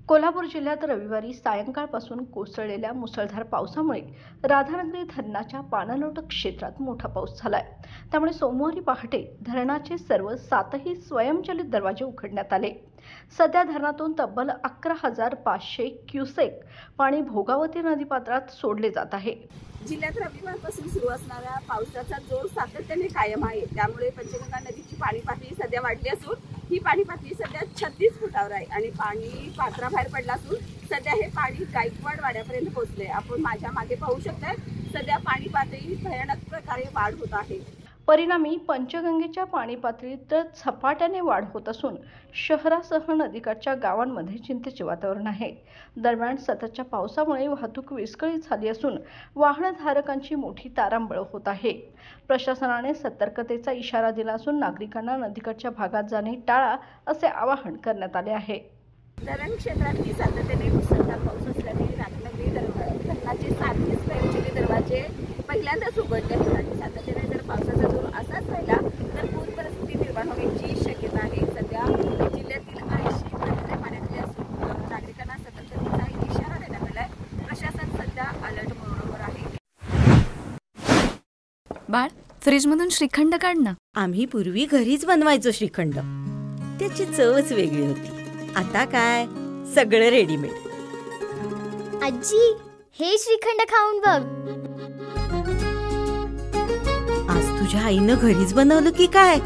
कोल्हापूर जिल्ह्यात रविवारी सायंकाळपासून कोसळलेल्या मुसळधार पावसामुळे राधानगरी धरणाच्या पाणलोट क्षेत्रात मोठा पाऊस झालाय। त्यामुळे सोमवारी पहाटे धरणाचे सर्व 7ही स्वयंचलित दरवाजे उघडण्यात आले। सध्या धरणातून तब्बल 11,500 क्युसेक पाणी भोगावती नदीपात्रात सोडले जात आहे। जिल्ह्यात रविवारपासून सुरू असणाऱ्या पावसाचा जोर सातत्याने कायम आहे। त्यामुळे पंचगंगा नदीची पाणी पातळी सध्या वाढली असून ही पाणी पातळी सध्या 36 फुटावर आहे आणि पाणी पात्राबाहेर पडला असून सध्या हे पाणी गायकवाड वाड्यापर्यंत पोहोचले। आपण माझ्या मागे पाहू शकता, सध्या पाणी पातळी भयानक प्रकारे वाढ होत आहे। परिणामी पंचगंगेच्या पाणी पातळीत झपाट्याने वाढ होत असून शहरासह नदीकाठच्या गावांमध्ये चिंतेचे वातावरण आहे। दरम्यान सततच्या पावसामुळे वाहतूक विस्कळीत झाली असून वाहनधारकांची मोठी तारांबळ होत आहे। प्रशासनाने सतर्कतेचा इशारा दिला असून नागरिकांना नदीकाठच्या भागात जाणे टाळा असे आवाहन करण्यात आले आहे। धरण क्षेत्रात सातत्याने मुसळधार पाऊस असल्याने राधानगरी धरणाचे 7ही स्वयंचलित दरवाजे पहिल्यांदाच उघडले आहेत आणि सातत्याने जर पावसाचा जोर असाच राहिला तर पूर परिस्थिती निर्माण होण्याची शक्यता आहे। सध्या जिल्ह्यातील 80 प्रकरणे पाण्याखाली असून नागरिकांना सतर्कतेचा इशारा देण्यात आलाय। प्रशासन सध्या अलर्ट मोडवर आहे। बाळ, फ्रीजमधून श्रीखंड काढ ना। आम्ही पूर्वी घरीच बनवायचो श्रीखंड, त्याची चवच वेगळी होती। आता काय सगळं रेडीमेड। आजी, हे श्रीखंड खाऊन बघ। आज तुझ्या आईनं घरीच बनवलं की काय?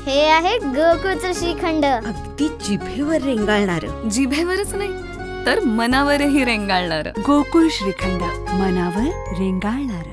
हे आहे गोकुळचं श्रीखंड। अगदी जिभेवर रेंगाळणार। जिभेवरच नाही तर मनावरही रेंगाळणार। गोकुळ श्रीखंड, मनावर रेंगाळणार।